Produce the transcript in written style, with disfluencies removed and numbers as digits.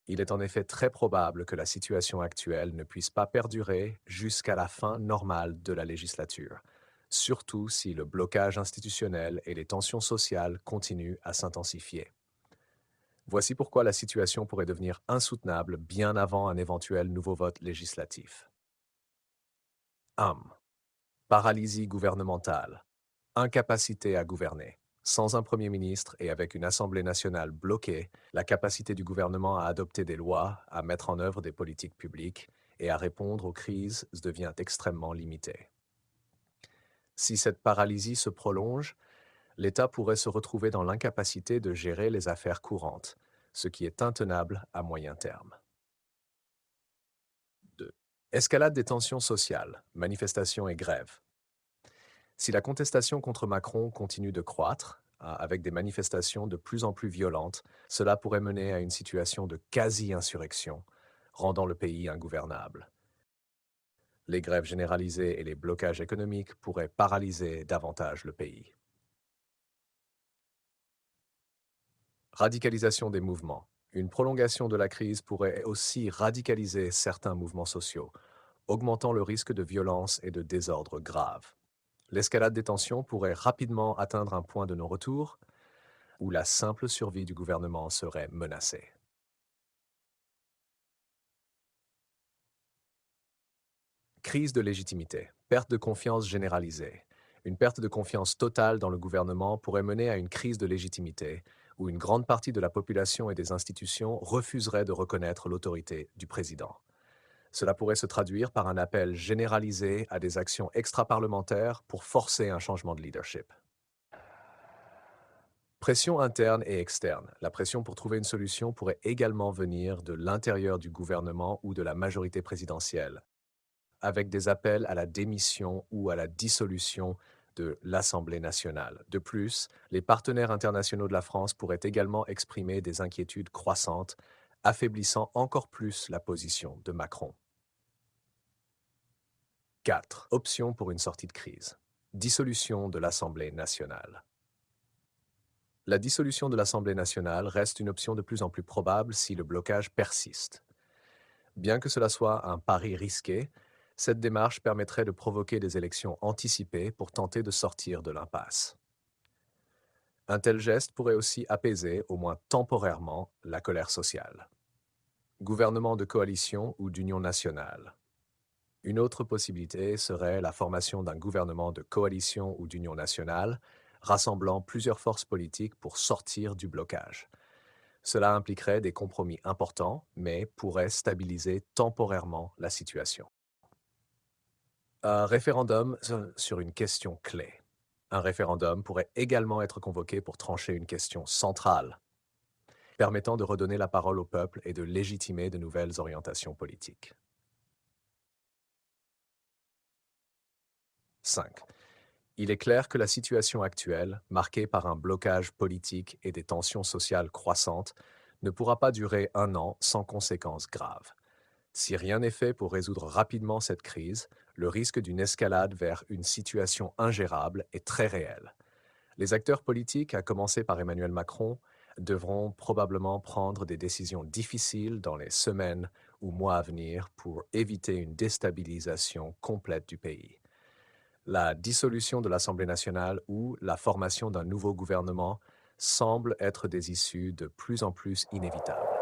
Il est en effet très probable que la situation actuelle ne puisse pas perdurer jusqu'à la fin normale de la législature, surtout si le blocage institutionnel et les tensions sociales continuent à s'intensifier. Voici pourquoi la situation pourrait devenir insoutenable bien avant un éventuel nouveau vote législatif. 1. Paralysie gouvernementale. Incapacité à gouverner. Sans un Premier ministre et avec une Assemblée nationale bloquée, la capacité du gouvernement à adopter des lois, à mettre en œuvre des politiques publiques et à répondre aux crises devient extrêmement limitée. Si cette paralysie se prolonge, l'État pourrait se retrouver dans l'incapacité de gérer les affaires courantes, ce qui est intenable à moyen terme. 2. Escalade des tensions sociales, manifestations et grèves. Si la contestation contre Macron continue de croître, avec des manifestations de plus en plus violentes, cela pourrait mener à une situation de quasi-insurrection, rendant le pays ingouvernable. Les grèves généralisées et les blocages économiques pourraient paralyser davantage le pays. Radicalisation des mouvements. Une prolongation de la crise pourrait aussi radicaliser certains mouvements sociaux, augmentant le risque de violence et de désordre graves. L'escalade des tensions pourrait rapidement atteindre un point de non-retour où la simple survie du gouvernement serait menacée. Crise de légitimité, perte de confiance généralisée. Une perte de confiance totale dans le gouvernement pourrait mener à une crise de légitimité, où une grande partie de la population et des institutions refuserait de reconnaître l'autorité du président. Cela pourrait se traduire par un appel généralisé à des actions extra-parlementaires pour forcer un changement de leadership. Pression interne et externe. La pression pour trouver une solution pourrait également venir de l'intérieur du gouvernement ou de la majorité présidentielle, avec des appels à la démission ou à la dissolution de l'Assemblée nationale. De plus, les partenaires internationaux de la France pourraient également exprimer des inquiétudes croissantes, affaiblissant encore plus la position de Macron. 4. Options pour une sortie de crise. Dissolution de l'Assemblée nationale. La dissolution de l'Assemblée nationale reste une option de plus en plus probable si le blocage persiste. Bien que cela soit un pari risqué, cette démarche permettrait de provoquer des élections anticipées pour tenter de sortir de l'impasse. Un tel geste pourrait aussi apaiser, au moins temporairement, la colère sociale. Gouvernement de coalition ou d'union nationale. Une autre possibilité serait la formation d'un gouvernement de coalition ou d'union nationale, rassemblant plusieurs forces politiques pour sortir du blocage. Cela impliquerait des compromis importants, mais pourrait stabiliser temporairement la situation. Un référendum sur une question clé. Un référendum pourrait également être convoqué pour trancher une question centrale, permettant de redonner la parole au peuple et de légitimer de nouvelles orientations politiques. 5. Il est clair que la situation actuelle, marquée par un blocage politique et des tensions sociales croissantes, ne pourra pas durer un an sans conséquences graves. Si rien n'est fait pour résoudre rapidement cette crise, le risque d'une escalade vers une situation ingérable est très réel. Les acteurs politiques, à commencer par Emmanuel Macron, devront probablement prendre des décisions difficiles dans les semaines ou mois à venir pour éviter une déstabilisation complète du pays. La dissolution de l'Assemblée nationale ou la formation d'un nouveau gouvernement semblent être des issues de plus en plus inévitables.